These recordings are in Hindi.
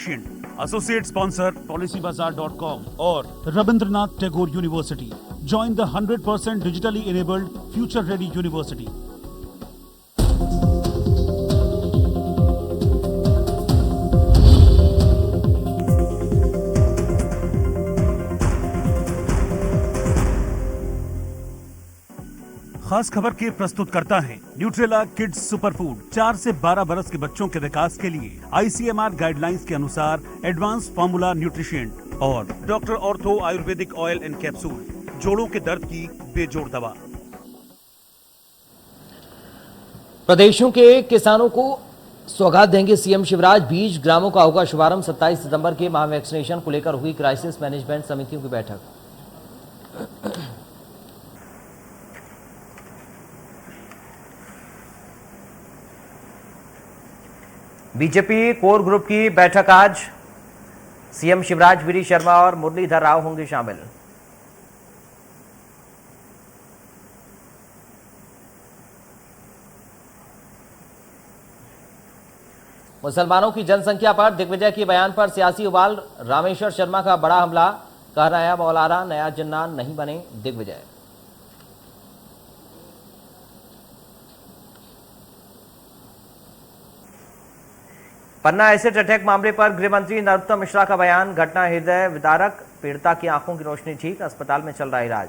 Associate sponsor PolicyBazaar.com और Rabindranath Tagore University. Join the 100% digitally enabled, future-ready university. खास खबर के प्रस्तुत करता है न्यूट्रेला किड्स सुपर फूड। 4 से 12 बरस के बच्चों के विकास के लिए ICMR गाइडलाइंस के अनुसार एडवांस फार्मूला न्यूट्रिशेंट और doctor ortho Ayurvedic oil and capsule, जोड़ों के दर्द की बेजोड़ दवा। प्रदेशों के किसानों को सौगात देंगे सीएम शिवराज। 20 ग्रामों का होगा शुभारंभ। 27 सितंबर के महा वैक्सीनेशन को लेकर हुई क्राइसिस मैनेजमेंट समितियों की बैठक। बीजेपी कोर ग्रुप की बैठक आज। सीएम शिवराज, वीडी शर्मा और मुरलीधर राव होंगे शामिल। मुसलमानों की जनसंख्या पर दिग्विजय के बयान पर सियासी उबाल। रामेश्वर शर्मा का बड़ा हमला, कह नया मौलाना नया जिन्ना नहीं बने दिग्विजय। पन्ना एसिड अटैक मामले पर गृह मंत्री नरोत्तम मिश्रा का बयान। घटना हृदय विदारक, पीड़िता की आंखों की रोशनी ठीक, अस्पताल में चल रहा इलाज।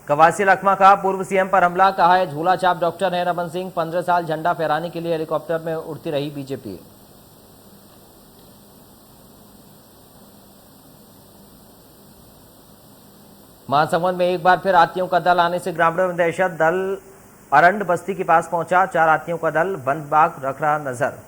कवासी लखमा का पूर्व सीएम पर हमला, कहा है झूला चाप डॉक्टर है रमन सिंह। 15 साल झंडा फहराने के लिए हेलीकॉप्टर में उड़ती रही बीजेपी। महासमुंद में एक बार फिर हाथियों का दल आने से ग्रामीणों में दहशत। दल अरंड बस्ती के पास पहुंचा। 4 हाथियों का दल वन विभाग रख रहा नजर।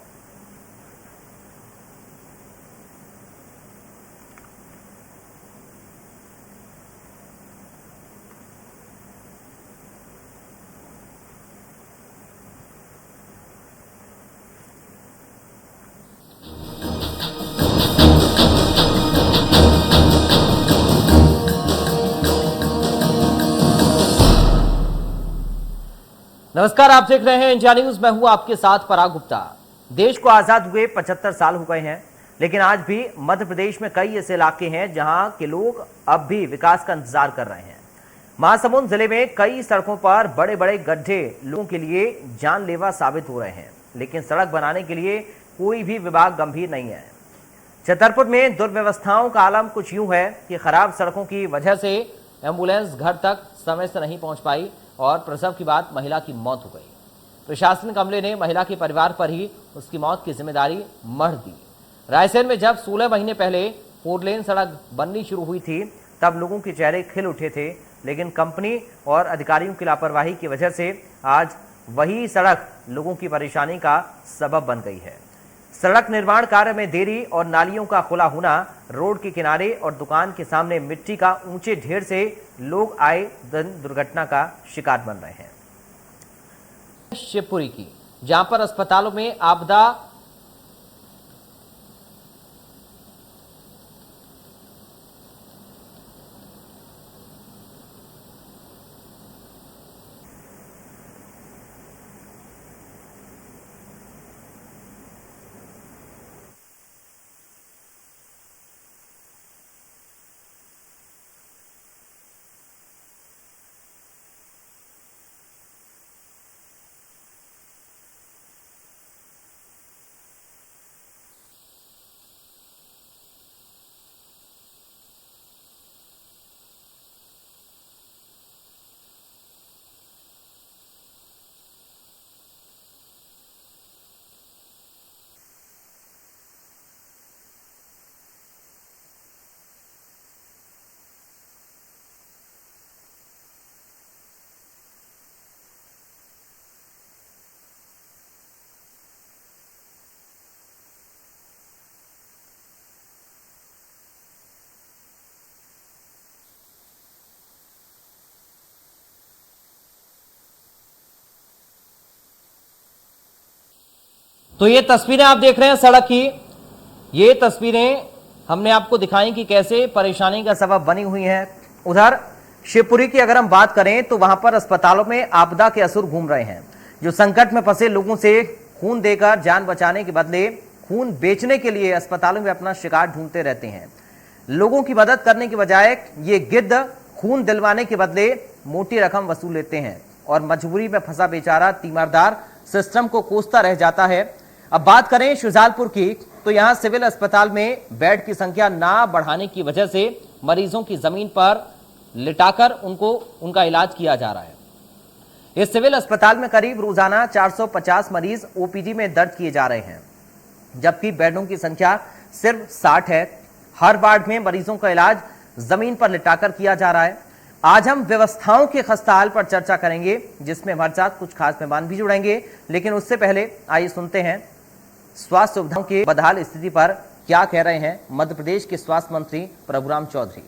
नमस्कार, आप देख रहे हैं इंडिया न्यूज। मैं हूं आपके साथ पराग गुप्ता। देश को आजाद हुए 75 साल हो गए हैं, लेकिन आज भी मध्य प्रदेश में कई ऐसे इलाके हैं जहां के लोग अब भी विकास का इंतजार कर रहे हैं। महासमुंद जिले में कई सड़कों पर बड़े बड़े गड्ढे लोगों के लिए जानलेवा साबित हो रहे हैं, लेकिन सड़क बनाने के लिए कोई भी विभाग गंभीर नहीं है। छतरपुर में दुर्व्यवस्थाओं का आलम कुछ यूं है कि खराब सड़कों की वजह से एम्बुलेंस घर तक समय से नहीं पहुंच पाई और प्रसव के बाद महिला की मौत हो गई। प्रशासनिक अमले ने महिला के परिवार पर ही उसकी मौत की जिम्मेदारी मढ़ दी। रायसेन में जब 16 महीने पहले 4 लेन सड़क बननी शुरू हुई थी, तब लोगों के चेहरे खिल उठे थे, लेकिन कंपनी और अधिकारियों की लापरवाही की वजह से आज वही सड़क लोगों की परेशानी का सबब बन गई है। सड़क निर्माण कार्य में देरी और नालियों का खुला होना, रोड के किनारे और दुकान के सामने मिट्टी का ऊंचे ढेर से लोग आए दिन दुर्घटना का शिकार बन रहे हैं। शिवपुरी की, जहां पर अस्पतालों में आपदा तो ये तस्वीरें आप देख रहे हैं सड़क की। ये तस्वीरें हमने आपको दिखाई कि कैसे परेशानी का सबब बनी हुई है। उधर शिवपुरी की अगर हम बात करें तो वहां पर अस्पतालों में आपदा के असुर घूम रहे हैं, जो संकट में फंसे लोगों से खून देकर जान बचाने के बदले खून बेचने के लिए अस्पतालों में अपना शिकार ढूंढते रहते हैं। लोगों की मदद करने की बजाय ये गिद्ध खून दिलवाने के बदले मोटी रकम वसूल लेते हैं और मजबूरी में फंसा बेचारा तीमारदार सिस्टम को कोसता रह जाता है। अब बात करें शुजालपुर की, तो यहां सिविल अस्पताल में बेड की संख्या ना बढ़ाने की वजह से मरीजों की जमीन पर लिटाकर उनका इलाज किया जा रहा है। इस सिविल अस्पताल में करीब रोजाना 450 मरीज ओपीडी में दर्ज किए जा रहे हैं, जबकि बेडों की संख्या सिर्फ 60 है। हर वार्ड में मरीजों का इलाज जमीन पर लिटाकर किया जा रहा है। आज हम व्यवस्थाओं के खस्ताहाल पर चर्चा करेंगे, जिसमें हमारे साथ कुछ खास मेहमान भी जुड़ेंगे, लेकिन उससे पहले आइए सुनते हैं स्वास्थ्य सुविधाओं के बदहाल स्थिति पर क्या कह रहे हैं मध्य प्रदेश के स्वास्थ्य मंत्री प्रभुराम चौधरी।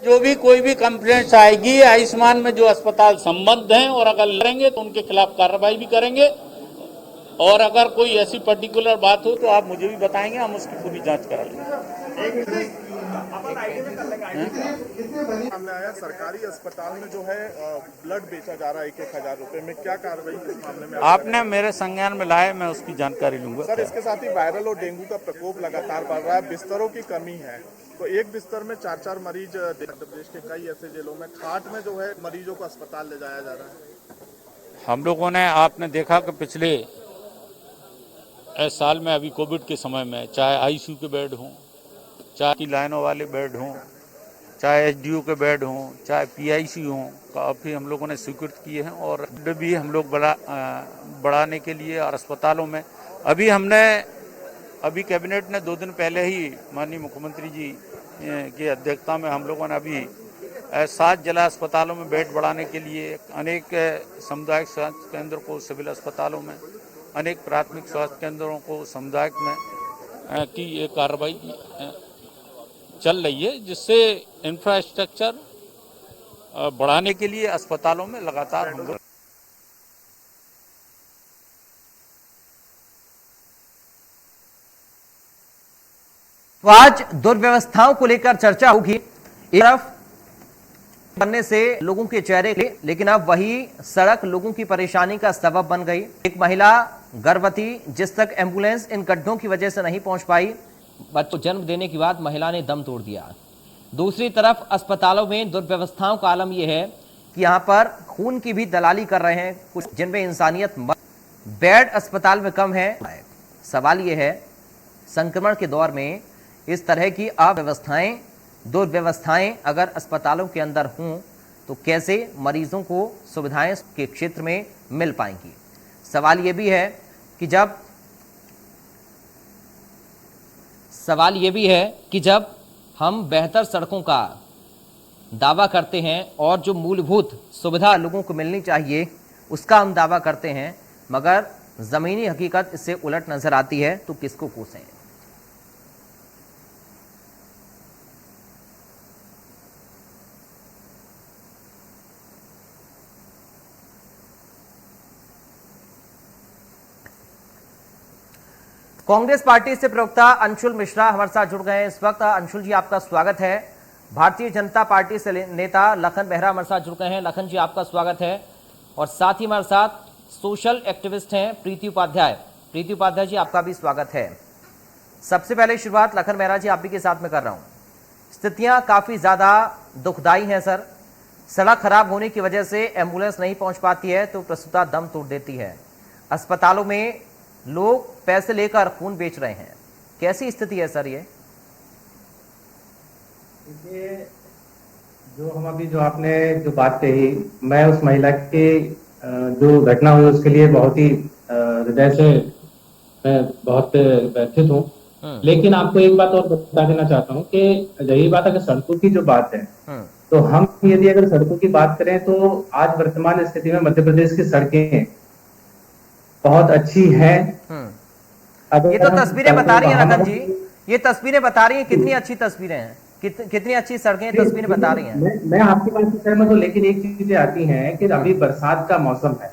जो भी कोई भी कंप्लेंट्स आएगी आयुष्मान में जो अस्पताल संबद्ध हैं और अगर लड़ेंगे तो उनके खिलाफ कार्रवाई भी करेंगे, और अगर कोई ऐसी पर्टिकुलर बात हो तो आप मुझे भी बताएंगे, हम उसकी पूरी जांच करा लेंगे। सामने आया सरकारी अस्पताल में जो है ब्लड बेचा जा रहा है 1,000 रुपए में, क्या कार्रवाई इस मामले में आपने मेरे संज्ञान में लाए, मैं उसकी जानकारी लूंगा। सर, इसके साथ ही वायरल और डेंगू का प्रकोप लगातार बढ़ रहा है, बिस्तरों की कमी है, तो एक बिस्तर में 4-4 मरीज मध्य प्रदेश के कई ऐसे जिलों में खाट में जो है मरीजों को अस्पताल ले जाया जा रहा है। हम लोगों ने, आपने देखा कि पिछले साल में अभी कोविड के समय में चाहे आईसीयू के बेड हों, चाहे की लाइनों वाले बेड हों, चाहे एचडीयू के बेड हों, चाहे पीआईसी हों, काफ़ी हम लोगों ने स्वीकृत किए हैं और बेड भी हम लोग बढ़ाने के लिए और अस्पतालों में अभी कैबिनेट ने 2 दिन पहले ही माननीय मुख्यमंत्री जी की अध्यक्षता में हम लोगों ने अभी 7 जिला अस्पतालों में बेड बढ़ाने के लिए अनेक सामुदायिक स्वास्थ्य केंद्रों को सिविल अस्पतालों में, अनेक प्राथमिक स्वास्थ्य केंद्रों को सामुदायिक में की ये कार्रवाई चल रही है, जिससे इंफ्रास्ट्रक्चर बढ़ाने के लिए अस्पतालों में लगातार हम लोग तो आज दुर्व्यवस्थाओं को लेकर चर्चा होगी। एक तरफ बनने से लोगों के चेहरे, लेकिन अब वही सड़क लोगों की परेशानी का सबब बन गई। एक महिला गर्भवती जिस तक एम्बुलेंस इन गड्ढों की वजह से नहीं पहुंच पाई, बच्चों को जन्म देने के बाद महिला ने दम तोड़ दिया। दूसरी तरफ अस्पतालों में दुर्व्यवस्थाओं का आलम यह है कि यहां पर खून की भी दलाली कर रहे हैं कुछ, जिनमें इंसानियत। बेड अस्पताल में कम है। सवाल यह है, संक्रमण के दौर में इस तरह की अव्यवस्थाएं, दुर्व्यवस्थाएं अगर अस्पतालों के अंदर हों तो कैसे मरीजों को सुविधाएं के क्षेत्र में मिल पाएंगी। सवाल यह भी है कि जब हम बेहतर सड़कों का दावा करते हैं और जो मूलभूत सुविधा लोगों को मिलनी चाहिए उसका हम दावा करते हैं, मगर जमीनी हकीकत इससे उलट नजर आती है, तो किसको कोसें। कांग्रेस पार्टी से प्रवक्ता अंशुल मिश्रा हमारे साथ जुड़ गए हैं इस वक्त। अंशुल जी, आपका स्वागत है। भारतीय जनता पार्टी से नेता लखन बेहरा हमारे साथ जुड़ गए हैं। लखन जी, आपका स्वागत है। और साथ ही हमारे साथ सोशल एक्टिविस्ट हैं प्रीति उपाध्याय। प्रीति उपाध्याय जी, आपका भी स्वागत है। सबसे पहले शुरुआत लखन बेहरा जी आप भी के साथ में कर रहा हूं। स्थितियां काफी ज्यादा दुखदायी हैं सर। सड़क खराब होने की वजह से एम्बुलेंस नहीं पहुंच पाती है तो प्रसूता दम तोड़ देती है। अस्पतालों में लोग पैसे लेकर खून बेच रहे हैं। कैसी स्थिति है सर ये? देखिए, जो आपने जो बात कही, मैं उस महिला की जो घटना हुई उसके लिए बहुत ही हृदय से मैं बहुत व्यथित हूँ। लेकिन आपको एक बात और बता देना चाहता हूँ कि यही बात अगर सड़कों की जो बात है, तो हम यदि अगर सड़कों की बात करें तो आज वर्तमान स्थिति में मध्य प्रदेश की सड़कें बहुत अच्छी हैं। ये तो तस्वीरें बता रही हैं लखन जी, ये तस्वीरें बता रही हैं कितनी अच्छी तस्वीरें हैं, कितनी अच्छी सड़कें तस्वीरें बता रही हैं। मैं आपकी बात से सहमत हूँ, लेकिन एक चीजें आती हैं कि अभी बरसात का मौसम है।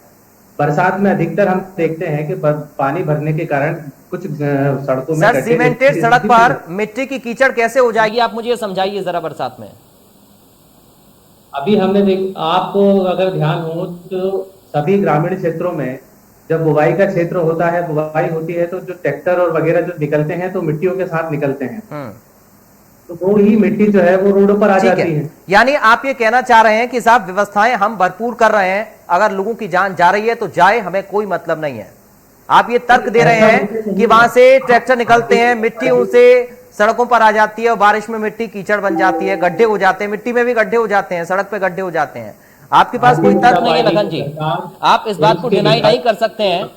बरसात में अधिकतर हम देखते हैं कि पानी भरने के कारण कुछ सड़कों में सर सीमेंटेड सड़क पर मिट्टी की कीचड़ कैसे हो जाएगी, आप मुझे समझाइए जरा। बरसात में अभी हमने आपको अगर ध्यान हो तो सभी ग्रामीण क्षेत्रों में जब बुवाई का क्षेत्र होता है, बुवाई होती है, तो जो ट्रैक्टर और वगैरह जो निकलते हैं तो मिट्टियों के साथ निकलते हैं, तो वो ही मिट्टी जो है वो रोडों पर आ ठीक जाती है। यानी आप ये कहना चाह रहे हैं कि साहब व्यवस्थाएं हम भरपूर कर रहे हैं, अगर लोगों की जान जा रही है तो जाए, हमें कोई मतलब नहीं है। आप ये तर्क दे रहे हैं कि वहां से ट्रैक्टर निकलते हैं, मिट्टी उनसे सड़कों पर आ जाती है और बारिश में मिट्टी कीचड़ बन जाती है, गड्ढे हो जाते हैं, मिट्टी में भी गड्ढे हो जाते हैं, सड़क पे गड्ढे हो जाते हैं। आपके पास कोई तर्क नहीं है लखन जी, आप इस बात को डिनाई नहीं कर सकते हैं।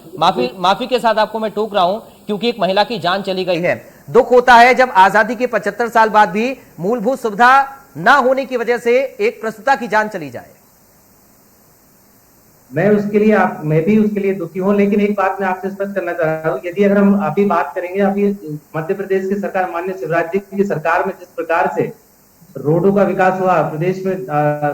माफी के साथ आपको मैं टोक रहा हूं क्योंकि एक महिला की जान चली गई है। दुख होता है जब आजादी के 75 साल बाद भी मूलभूत सुविधा ना होने की वजह से एक प्रसूता की जान चली जाए। मैं भी उसके लिए दुखी हूं, लेकिन एक बात मैं आपसे स्पष्ट करना चाह रहा हूं, यदि अगर हम अभी बात करेंगे, अभी मध्य प्रदेश की सरकार, माननीय शिवराज जी की सरकार में जिस प्रकार से रोडों का विकास हुआ, प्रदेश में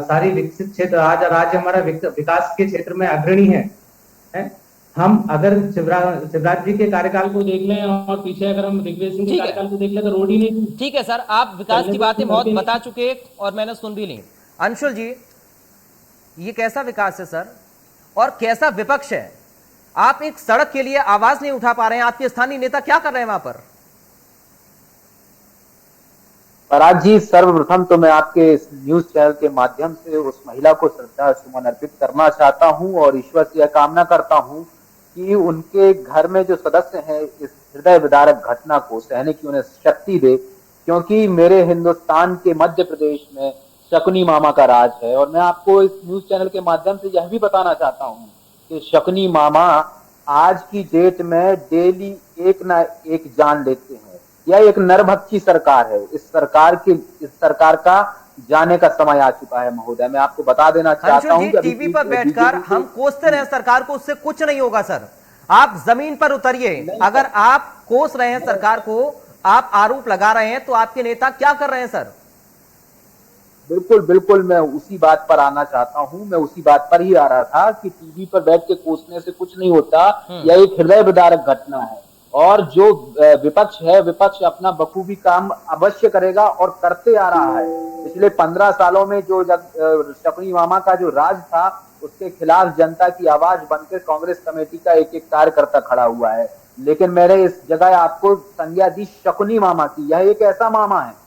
सारी विकसित क्षेत्र, आज राज्य हमारा विकास के क्षेत्र में अग्रणी है? हम अगर शिवराज जी के कार्यकाल को देख लें और पीछे अगर हम दिग्विजय सिंह के कार्यकाल को देख लें तो रोड ही नहीं थी। ठीक है सर, आप विकास की बातें बहुत बता चुके और मैंने सुन भी ली। अंशुल जी, ये कैसा विकास है सर, और कैसा विपक्ष है? आप एक सड़क के लिए आवाज नहीं उठा पा रहे हैं, आपके स्थानीय नेता क्या कर रहे हैं वहां पर? पराग जी, सर्वप्रथम तो मैं आपके इस न्यूज चैनल के माध्यम से उस महिला को श्रद्धा सुमन अर्पित करना चाहता हूं और ईश्वर से यह कामना करता हूं कि उनके घर में जो सदस्य हैं इस हृदय विदारक घटना को सहने की उन्हें शक्ति दे, क्योंकि मेरे हिंदुस्तान के मध्य प्रदेश में शकुनी मामा का राज है। और मैं आपको इस न्यूज चैनल के माध्यम से यह भी बताना चाहता हूं कि शकुनी मामा आज की डेट में डेली एक ना एक जान लेते हैं। यह एक नरभक्षी सरकार है। इस सरकार का जाने का समय आ चुका है महोदय। मैं आपको बता देना चाहता हूं कि टीवी पर बैठकर हम कोसते रहे सरकार को, उससे कुछ नहीं होगा सर। आप जमीन पर उतरिए। अगर आप कोस रहे हैं सरकार को, आप आरोप लगा रहे हैं, तो आपके नेता क्या कर रहे हैं सर? बिल्कुल मैं उसी बात पर आना चाहता हूं। मैं उसी बात पर ही आ रहा था कि टीवी पर बैठ के कोसने से कुछ नहीं होता। यह एक हृदय विदारक घटना है और जो विपक्ष है, विपक्ष अपना बखूबी काम अवश्य करेगा और करते आ रहा है। पिछले 15 सालों में जो शकुनी मामा का जो राज था, उसके खिलाफ जनता की आवाज बनकर कांग्रेस कमेटी का एक एक कार्यकर्ता खड़ा हुआ है। लेकिन मैंने इस जगह आपको संज्ञा दी शकुनी मामा की। यह एक ऐसा मामा है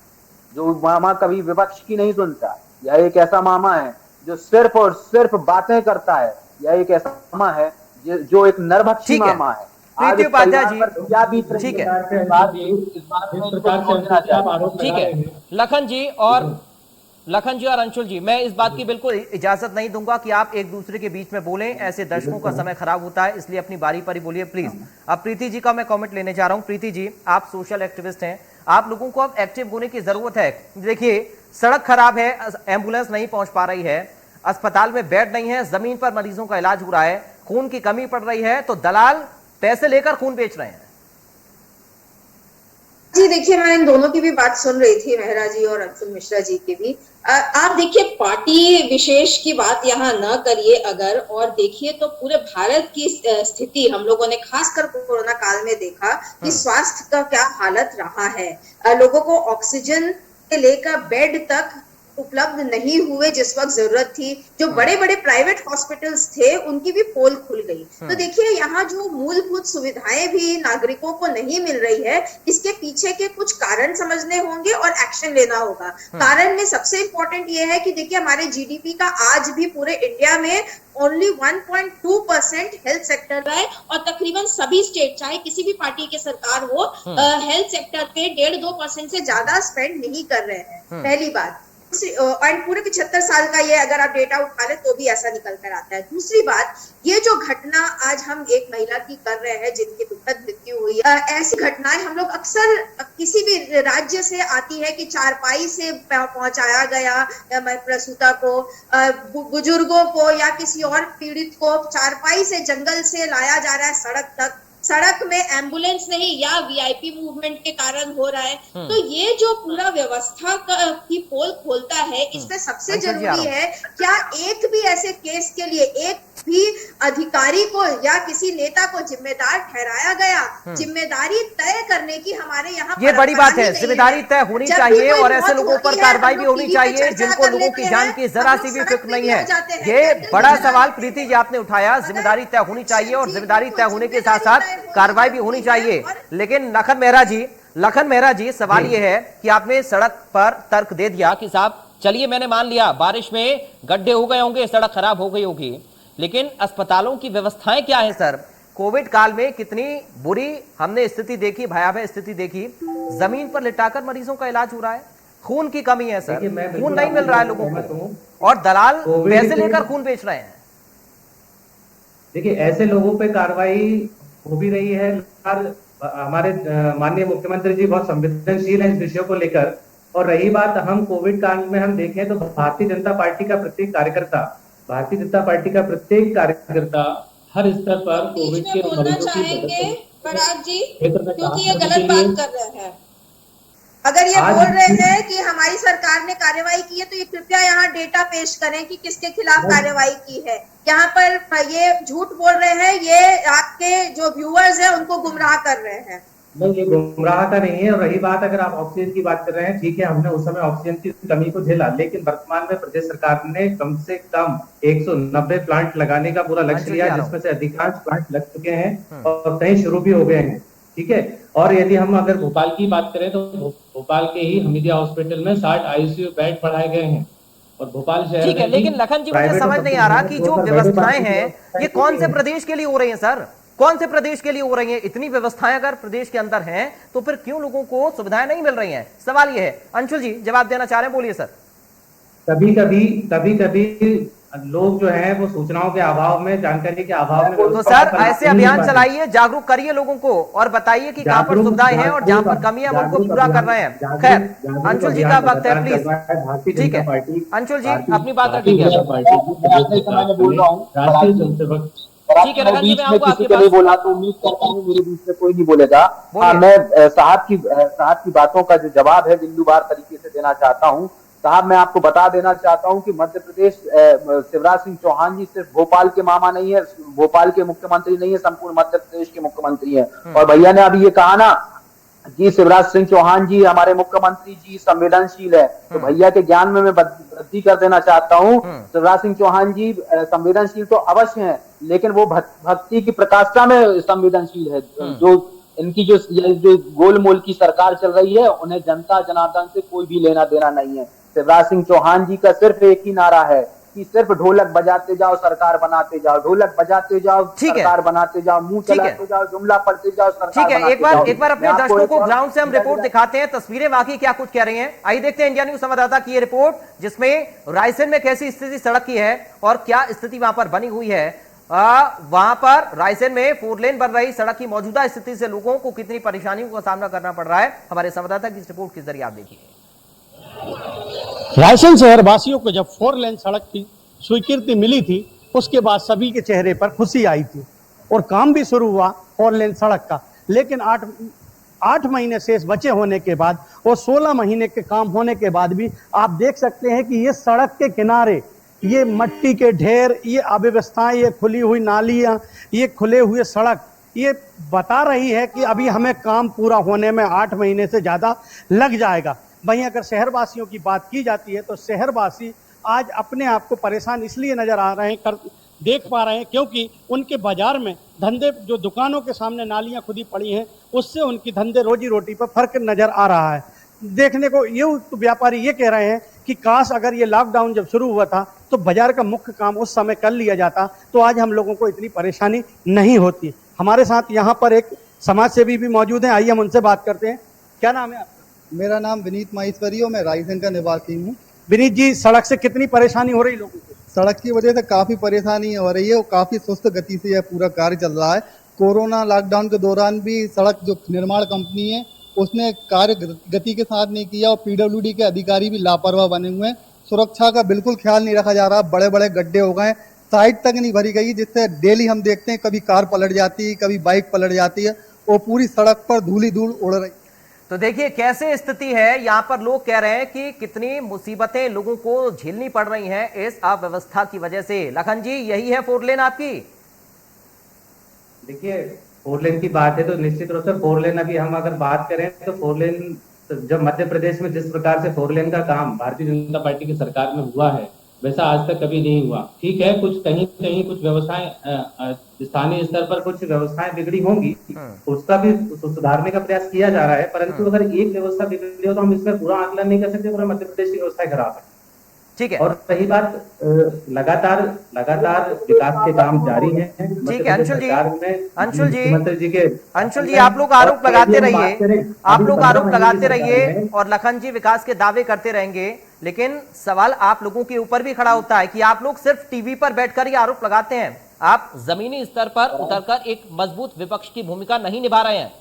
जो मामा कभी विपक्ष की नहीं सुनता। यह एक ऐसा मामा है जो सिर्फ और सिर्फ बातें करता है। यह एक ऐसा मामा है जो एक नरभक्षी मामा है। प्रीति उपाध्याय जी, क्या बीत रही ठीक है, ठीक है लखन जी और अंशुल जी, मैं इस बात की बिल्कुल इजाजत नहीं दूंगा कि आप एक दूसरे के बीच में बोलें। ऐसे दर्शकों का समय खराब होता है, इसलिए अपनी बारी पर ही बोलिए प्लीज। अब प्रीति जी का मैं कमेंट लेने जा रहा हूं। प्रीति जी, आप सोशल एक्टिविस्ट हैं, आप लोगों को अब एक्टिव होने की जरूरत है। देखिए, सड़क खराब है, एम्बुलेंस नहीं पहुंच पा रही है, अस्पताल में बेड नहीं है, जमीन पर मरीजों का इलाज हो रहा है, खून की कमी पड़ रही है, तो दलाल पैसे लेकर खून बेच रहे हैं। जी देखिए, मैं इन दोनों की भी बात सुन रही थी, मेहरा जी और अंशुल मिश्रा जी की भी। आप देखिए, पार्टी विशेष की बात यहाँ न करिए अगर, और देखिए तो पूरे भारत की स्थिति हम लोगों ने खासकर कोरोना काल में देखा कि स्वास्थ्य का क्या हालत रहा है। लोगों को ऑक्सीजन से लेकर बेड तक उपलब्ध नहीं हुए जिस वक्त जरूरत थी। जो बड़े बड़े प्राइवेट हॉस्पिटल्स थे, उनकी भी पोल खुल गई। तो देखिए, यहाँ जो मूलभूत सुविधाएं भी नागरिकों को नहीं मिल रही है, इसके पीछे के कुछ कारण समझने होंगे और एक्शन लेना होगा। कारण में सबसे इंपॉर्टेंट ये है कि देखिए, हमारे जीडीपी का आज भी पूरे इंडिया में ओनली 1.2% हेल्थ सेक्टर है, और तकरीबन सभी स्टेट, चाहे किसी भी पार्टी की सरकार हो, हेल्थ सेक्टर पे 1.5-2% से ज्यादा स्पेंड नहीं कर रहे हैं। पहली बात। और पूरे 75 साल का ये अगर आप डेटा उठा ले तो भी ऐसा निकल कर आता है। दूसरी बात, ये जो घटना आज हम एक महिला की कर रहे हैं जिनकी दुखद मृत्यु हुई, ऐसी घटनाएं हम लोग अक्सर किसी भी राज्य से आती है कि चारपाई से पहुंचाया गया प्रसूता को, बुजुर्गों को या किसी और पीड़ित को चारपाई से जंगल से लाया जा रहा है सड़क तक। सड़क में एम्बुलेंस नहीं या वीआईपी मूवमेंट के कारण हो रहा है। तो ये जो पूरा व्यवस्था की पोल खोलता है, इसमें सबसे जरूरी है क्या एक भी ऐसे केस के लिए एक भी अधिकारी को या किसी नेता को जिम्मेदार ठहराया गया? जिम्मेदारी तय करने की हमारे यहाँ ये बड़ी बात है, जिम्मेदारी तय होनी चाहिए और ऐसे लोगों पर कार्रवाई भी होनी चाहिए जिनको लोगों की जान की जरा सी भी फिक्र नहीं है। ये बड़ा सवाल प्रीति जी आपने उठाया, जिम्मेदारी तय होनी चाहिए और जिम्मेदारी तय होने के साथ साथ कार्रवाई भी होनी चाहिए। लेकिन लखन मेहरा जी सवाल ये है कि आपने सड़क पर तर्क दे दिया कि साहब चलिए मैंने मान लिया बारिश में गड्ढे हो गए होंगे, सड़क खराब हो गई होगी, लेकिन अस्पतालों की व्यवस्थाएं क्या है सर? कोविड काल में कितनी बुरी हमने स्थिति देखी, भयावह स्थिति देखी, जमीन पर लिटाकर मरीजों का इलाज हो रहा है, खून की कमी है सर, खून नहीं मिल रहा है लोगों को और दलाल पैसे लेकर खून बेच रहे हैं। देखिए ऐसे लोगों पे कार्रवाई हो भी रही है। हमारे माननीय मुख्यमंत्री जी बहुत संवेदनशील हैं इस विषय को लेकर। और रही बात हम कोविड काल में हम देखें तो भारतीय जनता पार्टी का प्रत्येक कार्यकर्ता हर स्तर पर कोविड के मरीजों की पराग जी, क्योंकि ये गलत बात कर रहे हैं। अगर ये बोल रहे हैं कि हमारी सरकार ने कार्रवाई की है तो ये कृपया यहाँ डेटा पेश करें कि किसके खिलाफ कार्रवाई की है। यहाँ पर ये झूठ बोल रहे हैं, ये आपके जो व्यूअर्स हैं उनको गुमराह कर रहे हैं। नहीं, ये गुमराह का नहीं है। और रही बात अगर आप ऑक्सीजन की बात कर रहे हैं, ठीक है हमने उस समय ऑक्सीजन की कमी को झेला, लेकिन वर्तमान में प्रदेश सरकार ने कम से कम 190 प्लांट लगाने का पूरा लक्ष्य लिया, जिसमें से अधिकांश प्लांट लग चुके हैं और कई शुरू भी हो गए हैं। ठीक है, और यदि हम अगर भोपाल की बात करें तो भोपाल के ही हमीदिया हॉस्पिटल में 60 आईसीयू बेड बढ़ाए गए हैं और भोपाल शहर ठीक है, लेकिन लखन जी मुझे समझ नहीं आ रहा कि जो व्यवस्थाएं हैं ये कौन से प्रदेश के लिए हो रही हैं सर? कौन से प्रदेश के लिए हो रही हैं? इतनी व्यवस्थाएं अगर प्रदेश के अंदर हैं तो फिर क्यों लोगों को सुविधाएं नहीं मिल रही हैं? सवाल ये है। अंशुल जी जवाब देना चाह रहे हैं, बोलिए सर। कभी कभी लोग जो है वो सूचनाओं के अभाव में, जानकारी के अभाव में, तो सर ऐसे अभियान चलाइए, जागरूक करिए लोगों को और बताइए कि कहां पर सुविधाएं हैं और जहां पर कमी है उनको पूरा कर रहे हैं। खैर अंशुल जी का वक्त है, प्लीज। ठीक है अंशुल जी अपनी बात रखिए। ठीक है, बीच में किसी के लिए बोला तो उम्मीद करता हूँ मेरे बीच में कोई नहीं बोलेगा। हाँ, मैं साहब की बातों का जो जवाब है बिंदुवार तरीके से देना चाहता हूँ। साहब मैं आपको बता देना चाहता हूं कि मध्य प्रदेश शिवराज सिंह चौहान जी सिर्फ भोपाल के मामा नहीं है, भोपाल के मुख्यमंत्री नहीं है, संपूर्ण मध्य प्रदेश के मुख्यमंत्री हैं। और भैया ने अभी ये कहा ना कि शिवराज सिंह चौहान जी हमारे मुख्यमंत्री जी संवेदनशील है, तो भैया के ज्ञान में मैं वृद्धि कर देना चाहता हूं। शिवराज सिंह चौहान जी संवेदनशील तो अवश्य हैं, लेकिन वो भक्ति की प्रकाष्ठा में संवेदनशील है। जो इनकी जो गोलमोल की सरकार चल रही है उन्हें जनता जनार्दन से कोई भी लेना देना नहीं है। शिवराज सिंह चौहान जी का सिर्फ एक ही नारा है कि सिर्फ ढोलक बजाते जाओ सरकार बनाते जाओ, ढोलक बजाते जाओ सरकार बनाते जाओ, मुंह चलाते जाओ, जुमला पढ़ते जाओ सरकार। ठीक है, एक बार अपने दर्शकों को ग्राउंड से हम रिपोर्ट दिखाते हैं, तस्वीरें वाकई क्या कुछ कह रही हैं। आइए देखते हैं इंडिया न्यूज संवाददाता की ये रिपोर्ट, जिसमें रायसेन में कैसी स्थिति सड़क की है और क्या स्थिति वहां पर बनी हुई है। वहां पर रायसेन में 4 लेन बन रही सड़क की मौजूदा स्थिति से लोगों को कितनी परेशानियों का सामना करना पड़ रहा है, हमारे संवाददाता की इस रिपोर्ट के जरिए आप देखिए। रायसेन शहर वासियों को जब 4 लेन सड़क की स्वीकृति मिली थी उसके बाद सभी के चेहरे पर खुशी आई थी और काम भी शुरू हुआ 4 लेन सड़क का। लेकिन 8 महीने शेष बचे होने के बाद और 16 महीने के काम होने के बाद भी आप देख सकते हैं कि ये सड़क के किनारे ये मट्टी के ढेर, ये अव्यवस्थाएं, ये खुली हुई नालियां, ये खुले हुए सड़क, ये बता रही है कि अभी हमें काम पूरा होने में 8 महीने से ज़्यादा लग जाएगा। वहीं अगर शहरवासियों की बात की जाती है तो शहरवासी आज अपने आप को परेशान इसलिए नजर आ रहे हैं, देख पा रहे हैं, क्योंकि उनके बाजार में धंधे, जो दुकानों के सामने नालियां खुदी पड़ी हैं, उससे उनकी धंधे रोजी रोटी पर फर्क नजर आ रहा है। देखने को ये व्यापारी ये कह रहे हैं कि काश अगर ये लॉकडाउन जब शुरू हुआ था तो बाजार का मुख्य काम उस समय कर लिया जाता तो आज हम लोगों को इतनी परेशानी नहीं होती। हमारे साथ यहाँ पर एक समाज सेवी भी मौजूद हैं, आइए हम उनसे बात करते हैं। क्या नाम है आपका? मेरा नाम विनीत माहेश्वरी है, मैं रायसेन का निवासी हूँ। विनीत जी, सड़क से कितनी परेशानी हो रही लोगों को? सड़क की वजह से काफी परेशानी हो रही है और काफी सुस्त गति से यह पूरा कार्य चल रहा है। कोरोना लॉकडाउन के दौरान भी सड़क जो निर्माण कंपनी है उसने कार्य गति के साथ नहीं किया और पीडब्ल्यूडी के अधिकारी भी लापरवाह बने हुए हैं। सुरक्षा का बिल्कुल ख्याल नहीं रखा जा रहा, बड़े बड़े गड्ढे हो गए, साइड तक नहीं भरी गई, जिससे डेली हम देखते हैं कभी कार पलट जाती है, कभी बाइक पलट जाती है और पूरी सड़क पर धूल ही धूल उड़ रही। तो देखिए कैसे स्थिति है, यहाँ पर लोग कह रहे हैं कि कितनी मुसीबतें लोगों को झेलनी पड़ रही हैं इस अव्यवस्था की वजह से। लखन जी, यही है 4 लेन आपकी? देखिए 4 लेन की बात है तो निश्चित रूप से 4 लेन, अभी हम अगर बात करें तो 4 लेन जब मध्य प्रदेश में जिस प्रकार से 4 लेन का काम भारतीय जनता पार्टी की सरकार में हुआ है वैसा आज तक कभी नहीं हुआ। ठीक है, कुछ कहीं कहीं कुछ व्यवस्थाएं स्थानीय स्तर पर कुछ व्यवस्थाएं बिगड़ी होंगी, उसका भी सुधारने का प्रयास किया जा रहा है, परंतु अगर एक व्यवस्था बिगड़ी हो तो हम इसमें पूरा आकलन नहीं कर सकते पूरा मध्य प्रदेश की व्यवस्था खराब है। ठीक है, और रही बात लगातार विकास के काम जारी हैं। ठीक है अंशुल जी, मुख्यमंत्री जी के अंशुल जी आप लोग आरोप लगाते रहिए, आप लोग आरोप लगाते रहिए और लखन जी विकास के दावे करते रहेंगे, लेकिन सवाल आप लोगों के ऊपर भी खड़ा होता है कि आप लोग सिर्फ टीवी पर बैठकर ही आरोप लगाते हैं, आप जमीनी स्तर पर उतरकर एक मजबूत विपक्ष की भूमिका नहीं निभा रहे हैं।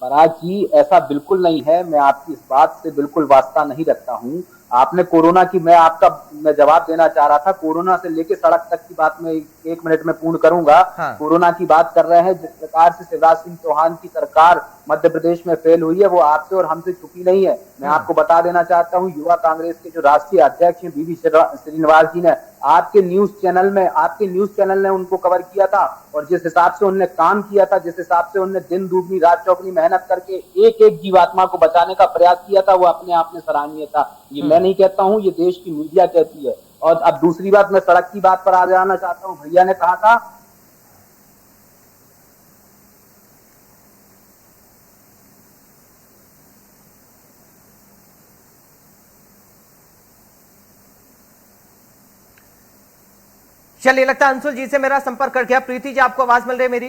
पराग जी, ऐसा बिल्कुल नहीं है, मैं आपकी इस बात से बिल्कुल वास्ता नहीं रखता हूं। आपने कोरोना की मैं जवाब देना चाह रहा था, कोरोना से लेके सड़क तक की बात मैं 1 मिनट में पूर्ण करूंगा। हाँ। कोरोना की बात कर रहे हैं, जिस प्रकार से शिवराज सिंह चौहान की सरकार मध्य प्रदेश में फेल हुई है वो आपसे और हमसे चुकी नहीं है। मैं आपको बता देना चाहता हूं, युवा कांग्रेस के जो राष्ट्रीय अध्यक्ष हैं बीवी श्रीनिवास जी ने आपके न्यूज चैनल ने उनको कवर किया था और जिस हिसाब से उन्होंने काम किया था, जिस हिसाब से उन्होंने दिन दुगनी रात चौगनी मेहनत करके एक एक जीवात्मा को बचाने का प्रयास किया था, वो अपने आप में सराहनीय था। ये मैं नहीं कहता हूं, ये देश की मीडिया कहती है। और अब दूसरी बात, मैं सड़क की बात पर आ जाना चाहता हूं। भैया ने कहा था चलिए, लगता है अंशुल जी से मेरा संपर्क कर गया। प्रीति जी, आपको आवाज मिल रही है मेरी?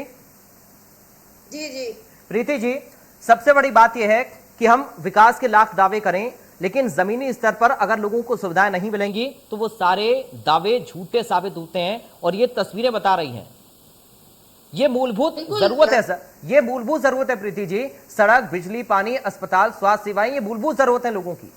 जी जी प्रीति जी, सबसे बड़ी बात यह है कि हम विकास के लाख दावे करें, लेकिन जमीनी स्तर पर अगर लोगों को सुविधाएं नहीं मिलेंगी तो वो सारे दावे झूठे साबित होते हैं और ये तस्वीरें बता रही हैं। ये मूलभूत जरूरत है सर, ये मूलभूत जरूरत है प्रीति जी। सड़क, बिजली, पानी, अस्पताल, स्वास्थ्य सेवाएं, ये मूलभूत जरूरत है लोगों की।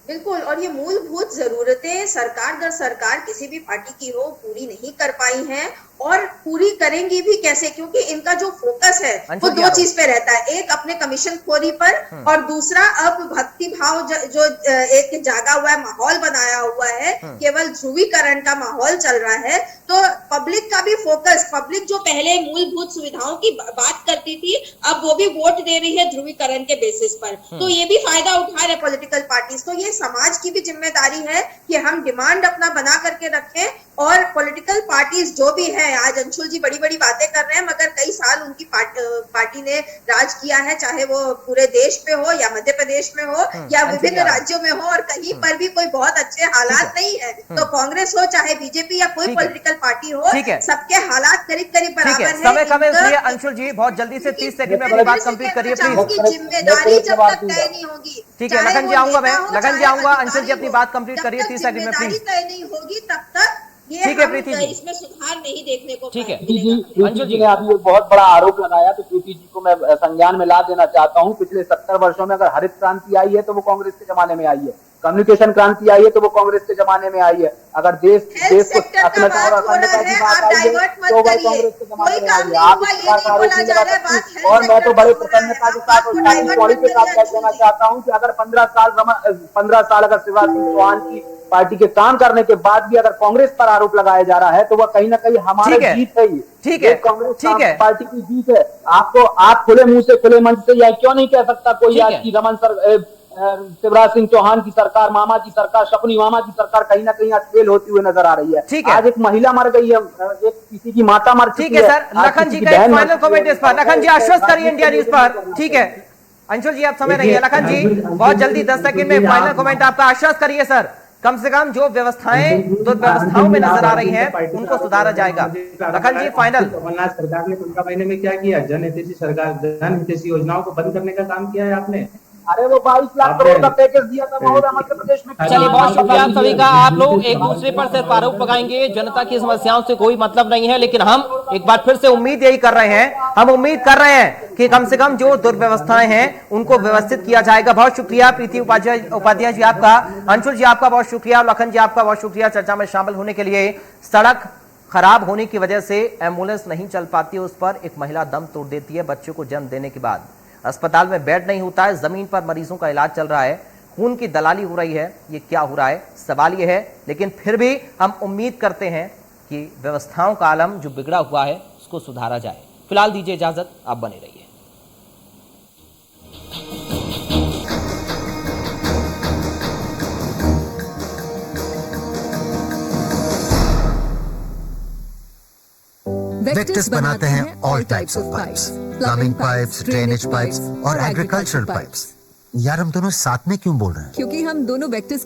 बिल्कुल, और ये मूलभूत जरूरतें सरकार दर सरकार किसी भी पार्टी की हो पूरी नहीं कर पाई हैं और पूरी करेंगी भी कैसे, क्योंकि इनका जो फोकस है वो 2 चीज पे रहता है, एक अपने कमीशन खोरी पर और दूसरा अब भक्ति भाव जो एक जागा हुआ है, माहौल बनाया हुआ है, केवल ध्रुवीकरण का माहौल चल रहा है। तो पब्लिक का भी फोकस, पब्लिक जो पहले मूलभूत सुविधाओं की बात करती थी अब वो भी वोट दे रही है ध्रुवीकरण के बेसिस पर, तो ये भी फायदा उठा रहे पॉलिटिकल पार्टीज। तो ये समाज की भी जिम्मेदारी है कि हम डिमांड अपना बना करके रखें और पॉलिटिकल पार्टीज जो भी है, आज अंशुल जी बड़ी बड़ी बातें कर रहे हैं मगर कई साल उनकी पार्टी ने राज किया है, चाहे वो पूरे देश पे हो या मध्य प्रदेश में हो या विभिन्न राज्यों में हो, और कहीं पर भी कोई बहुत अच्छे हालात नहीं है। तो कांग्रेस हो चाहे बीजेपी या कोई पॉलिटिकल पार्टी हो, सबके हालात करीब करीब बराबर है। समय कम है इसलिए अंशुल जी बहुत जल्दी से 30 सेकंड में अपनी बात कंप्लीट करिए प्लीज। जिम्मेदारी जब तक तय नहीं होगी, ठीक है लखन जी आऊंगा, मैं लखन जी आऊंगा, अंशुल जी अपनी बात कंप्लीट करिए 30 सेकंड में प्लीज। तय नहीं होगी तब तक ठीक है प्रीति जी, इसमें सुधार नहीं देखने को ठीक है। प्रीति जी ने अभी एक बहुत बड़ा आरोप लगाया, तो प्रीति जी को मैं संज्ञान में ला देना चाहता हूं। पिछले 70 वर्षों में अगर हरित क्रांति आई है तो वो कांग्रेस के जमाने में आई है, कम्युनिकेशन क्रांति आई है तो वो कांग्रेस के जमाने में आई है, अगर देश को अखंडता और अखंडता की बात आई है तो वो कांग्रेस के जमाने में आई है। आप इस बात का आरोप नहीं लगा सकती। और मैं तो बड़े प्रसन्नता के साथ और पॉइंट के साथ कह देना चाहता हूँ कि अगर 15 साल अगर शिवराज सिंह चौहान की पार्टी के काम करने के बाद भी अगर कांग्रेस पर आरोप लगाया जा रहा है तो वह कहीं ना कहीं हमारी जीत है। ठीक है, कांग्रेस पार्टी की जीत है। आप खुले मुंह से, खुले मंच से यह क्यों नहीं कह सकता कोई आज की शिवराज सिंह चौहान की सरकार, मामा की सरकार, शकुनी मामा की सरकार कहीं ना कहीं आज फेल होती हुई नजर आ रही है। आज एक महिला मर गई है, एक किसी की माता मर चुकी है। ठीक है सर, लखन जी का फाइनल कमेंट इस पर, लखन जी आश्वस्त करिए इंडिया न्यूज पर। ठीक है अंशुल जी, आप समय नहीं है, लखन जी बहुत जल्दी 10 सेकंड में फाइनल कमेंट आपका, आश्वस्त करिए सर। कम से कम जो व्यवस्थाएं दुर्व्यवस्थाओं में नजर आ रही हैं उनको सुधारा जाएगा। लखन जी फाइनल। कमलनाथ सरकार ने 15 महीने में क्या किया? जन हितैषी योजनाओं को बंद करने का काम किया है आपने। अरे वो 22 लाख करोड़ का पैकेज दिया था महोदय मध्य प्रदेश में। चलिए, बहुत शुक्रिया आप सभी का। आप लोग एक दूसरे पर सिर्फ आरोप लगाएंगे, जनता की समस्याओं से कोई मतलब नहीं है। लेकिन हम एक बार फिर से उम्मीद यही कर रहे हैं, हम उम्मीद कर रहे हैं कि कम से कम जो दुर्व्यवस्थाएं हैं उनको व्यवस्थित किया जाएगा। बहुत शुक्रिया प्रीति उपाध्याय जी आपका, अंशुल जी आपका बहुत शुक्रिया, लखन जी आपका बहुत शुक्रिया चर्चा में शामिल होने के लिए। सड़क खराब होने की वजह से एम्बुलेंस नहीं चल पाती, उस पर एक महिला दम तोड़ देती है बच्चों को जन्म देने के बाद। अस्पताल में बेड नहीं होता है, जमीन पर मरीजों का इलाज चल रहा है, खून की दलाली हो रही है। ये क्या हो रहा है, सवाल ये है। लेकिन फिर भी हम उम्मीद करते हैं कि व्यवस्थाओं का आलम जो बिगड़ा हुआ है उसको सुधारा जाए। फिलहाल दीजिए इजाजत, आप बने रहिए। वेक्टर्स बनाते हैं all types of pipes, plumbing pipes, drainage pipes और एग्रीकल्चरल पाइप्स। यार हम दोनों साथ में क्यों बोल रहे हैं? क्योंकि हम दोनों वेक्टर्स के